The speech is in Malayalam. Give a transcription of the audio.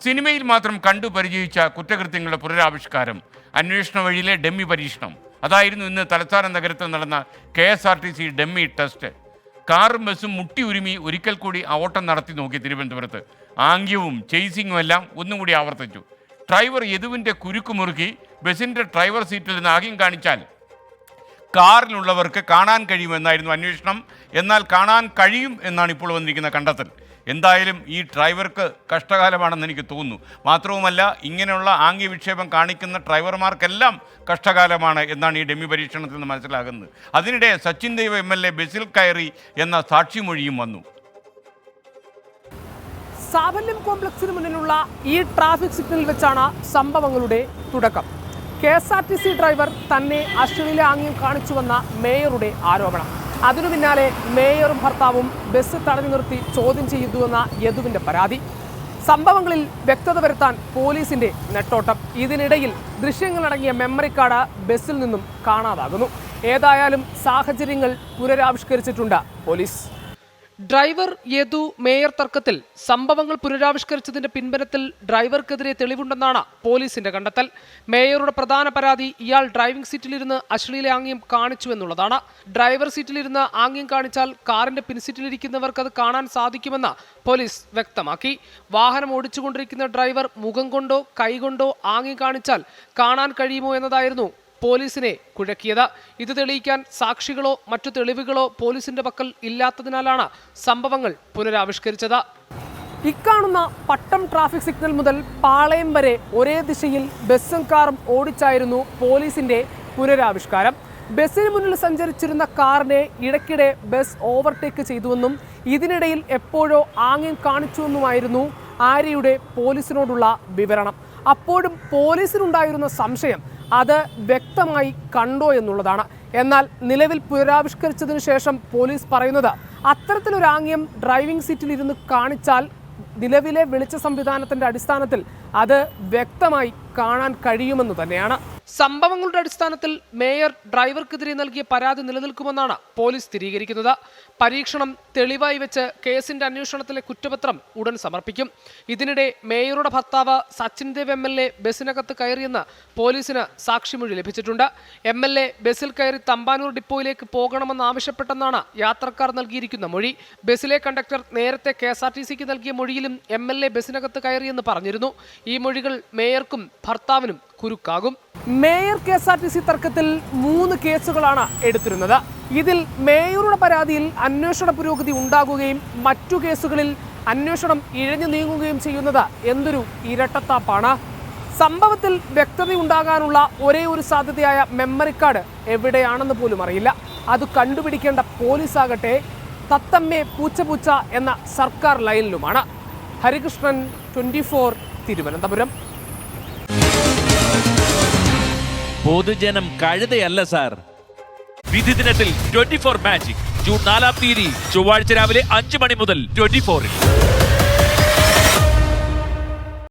സിനിമയിൽ മാത്രം കണ്ടു പരിചയിച്ച കുറ്റകൃത്യങ്ങളുടെ പുനരാവിഷ്കാരം, അന്വേഷണ വഴിയിലെ ഡമ്മി പരീക്ഷണം. അതായിരുന്നു ഇന്ന് തലസ്ഥാന നഗരത്തിൽ നടന്ന KSRTC ഡമ്മി ടെസ്റ്റ്. കാറും ബസ്സും മുട്ടി ഉരുമി ഒരിക്കൽ കൂടി ഓട്ടം നടത്തി നോക്കി തിരുവനന്തപുരത്ത്. ആംഗ്യവും ചേസിങ്ങും എല്ലാം ഒന്നും കൂടി ആവർത്തിച്ചു. ഡ്രൈവർ യദുവിൻ്റെ കുരുക്ക് മുറുക്കി ബസ്സിൻ്റെ ഡ്രൈവർ സീറ്റിൽ നിന്ന് ആംഗ്യം കാണിച്ചാൽ കാറിലുള്ളവർക്ക് കാണാൻ കഴിയുമെന്നായിരുന്നു അന്വേഷണം. എന്നാൽ കാണാൻ കഴിയും എന്നാണ് ഇപ്പോൾ വന്നിരിക്കുന്ന കണ്ടെത്തൽ. എന്തായാലും ഈ ഡ്രൈവർക്ക് കഷ്ടകാലമാണെന്ന് എനിക്ക് തോന്നുന്നു. മാത്രവുമല്ല, ഇങ്ങനെയുള്ള ആംഗ്യവിക്ഷേപം കാണിക്കുന്ന ഡ്രൈവർമാർക്കെല്ലാം കഷ്ടകാലമാണ് എന്നാണ് ഈ ഡമ്മി പരീക്ഷണത്തിൽ നിന്ന് മനസ്സിലാകുന്നത്. അതിനിടെ സച്ചിൻ ദേവ് MLA ബസ്സിൽ കയറി എന്ന സാക്ഷിമൊഴിയും വന്നു. സാഫല്യം കോംപ്ലക്സിന് മുന്നിലുള്ള ഈ ട്രാഫിക് സിഗ്നലിൽ വെച്ചാണ് സംഭവങ്ങളുടെ തുടക്കം. KSRTC ഡ്രൈവർ തന്നെ അശ്ലീല ആംഗ്യം കാണിച്ചുവെന്ന മേയറുടെ ആരോപണം. അതിനു പിന്നാലെ മേയറും ഭർത്താവും ബസ് തടഞ്ഞു നിർത്തി ചോദ്യം ചെയ്തുവെന്ന യദുവിൻ്റെ പരാതി. സംഭവങ്ങളിൽ വ്യക്തത വരുത്താൻ പോലീസിന്റെ നെട്ടോട്ടം. ഇതിനിടയിൽ ദൃശ്യങ്ങളടങ്ങിയ മെമ്മറി കാർഡ് ബസ്സിൽ നിന്നും കാണാതാകുന്നു. ഏതായാലും സാഹചര്യങ്ങൾ പുനരാവിഷ്കരിച്ചിട്ടുണ്ട് പോലീസ്. ഡ്രൈവർ യദു മേയർ തർക്കത്തിൽ സംഭവങ്ങൾ പുനരാവിഷ്കരിച്ചതിന്റെ പിൻബലത്തിൽ ഡ്രൈവർക്കെതിരെ തെളിവുണ്ടെന്നാണ് പോലീസിന്റെ കണ്ടെത്തൽ. മേയറുടെ പ്രധാന പരാതി ഇയാൾ ഡ്രൈവിംഗ് സീറ്റിലിരുന്ന് അശ്ലീല ആംഗ്യം കാണിച്ചുവെന്നുള്ളതാണ്. ഡ്രൈവർ സീറ്റിലിരുന്ന് ആംഗ്യം കാണിച്ചാൽ കാറിന്റെ പിൻസീറ്റിലിരിക്കുന്നവർക്ക് അത് കാണാൻ സാധിക്കുമെന്ന് പോലീസ് വ്യക്തമാക്കി. വാഹനം ഓടിച്ചുകൊണ്ടിരിക്കുന്ന ഡ്രൈവർ മുഖം കൊണ്ടോ കൈകൊണ്ടോ ആംഗ്യം കാണിച്ചാൽ കാണാൻ കഴിയുമോ എന്നതായിരുന്നു പോലീസിനെ കുഴക്കിയത്. ഇത് തെളിയിക്കാൻ സാക്ഷികളോ മറ്റു തെളിവുകളോ പോലീസിന്റെ പക്കൽ ഇല്ലാത്തതിനാലാണ് സംഭവങ്ങൾ പുനരാവിഷ്കരിച്ചത്. ഇക്കാണുന്ന പട്ടം ട്രാഫിക് സിഗ്നൽ മുതൽ പാളയം വരെ ഒരേ ദിശയിൽ ബസ്സും കാറും ഓടിച്ചായിരുന്നു പോലീസിന്റെ പുനരാവിഷ്കാരം. ബസ്സിന് മുന്നിൽ സഞ്ചരിച്ചിരുന്ന കാറിനെ ഇടയ്ക്കിടെ ബസ് ഓവർടേക്ക് ചെയ്തുവെന്നും ഇതിനിടയിൽ എപ്പോഴോ ആംഗ്യം കാണിച്ചുവെന്നുമായിരുന്നു ആര്യയുടെ പോലീസിനോടുള്ള വിവരണം. അപ്പോഴും പോലീസിനുണ്ടായിരുന്ന സംശയം അത് വ്യക്തമായി കണ്ടോ എന്നുള്ളതാണ്. എന്നാൽ നിലവിൽ പുനരാവിഷ്കരിച്ചതിന് ശേഷം പോലീസ് പറയുന്നത് അത്തരത്തിലൊരു ആംഗ്യം ഡ്രൈവിംഗ് സീറ്റിലിരുന്ന് കാണിച്ചാൽ നിലവിലെ വെളിച്ച സംവിധാനത്തിന്റെ അടിസ്ഥാനത്തിൽ അത് വ്യക്തമായി കാണാൻ കഴിയുമെന്ന് തന്നെയാണ്. സംഭവങ്ങളുടെ അടിസ്ഥാനത്തിൽ മേയർ ഡ്രൈവർക്കെതിരെ നൽകിയ പരാതി നിലനിൽക്കുമെന്നാണ് പോലീസ് സ്ഥിരീകരിക്കുന്നത്. പരീക്ഷണം തെളിവായി വെച്ച് കേസിന്റെ അന്വേഷണത്തിലെ കുറ്റപത്രം ഉടൻ സമർപ്പിക്കും. ഇതിനിടെ മേയറുടെ ഭർത്താവ് സച്ചിൻ ദേവ് MLA ബസ്സിനകത്ത് കയറിയെന്ന് പോലീസിന് സാക്ഷിമൊഴി ലഭിച്ചിട്ടുണ്ട്. MLA ബസ്സിൽ കയറി തമ്പാനൂർ ഡിപ്പോയിലേക്ക് പോകണമെന്നാവശ്യപ്പെട്ടെന്നാണ് യാത്രക്കാർ നൽകിയിരിക്കുന്ന മൊഴി. ബസ്സിലെ കണ്ടക്ടർ നേരത്തെ KSRTCക്ക് നൽകിയ മൊഴിയിലും MLA ബസ്സിനകത്ത് കയറിയെന്ന് പറഞ്ഞിരുന്നു. ഈ മൊഴികൾ മേയർക്കും ഭർത്താവിനും കുരുക്കാകും. മേയർ KSRTC തർക്കത്തിൽ 3 കേസുകളാണ് എടുത്തിരുന്നത്. ഇതിൽ മേയറുടെ പരാതിയിൽ അന്വേഷണ പുരോഗതി ഉണ്ടാകുകയും മറ്റു കേസുകളിൽ അന്വേഷണം ഇഴഞ്ഞു നീങ്ങുകയും ചെയ്യുന്നത് എന്തൊരു ഇരട്ടത്താപ്പാണ്. സംഭവത്തിൽ വ്യക്തതയുണ്ടാകാനുള്ള ഒരേ ഒരു സാധ്യതയായ മെമ്മറി കാർഡ് എവിടെയാണെന്ന് പോലും അറിയില്ല. അത് കണ്ടുപിടിക്കേണ്ട പോലീസാകട്ടെ തത്തമ്മേ പൂച്ച എന്ന സർക്കാർ ലൈനിലുമാണ്. ഹരികൃഷ്ണൻ, 24 തിരുവനന്തപുരം. പൊതുജനം കഴുതയല്ല സാർ. വിധി ദിനത്തിൽ 24 മാജിക് ജൂൺ 4 ചൊവ്വാഴ്ച രാവിലെ 5 മണി മുതൽ 24-ൽ.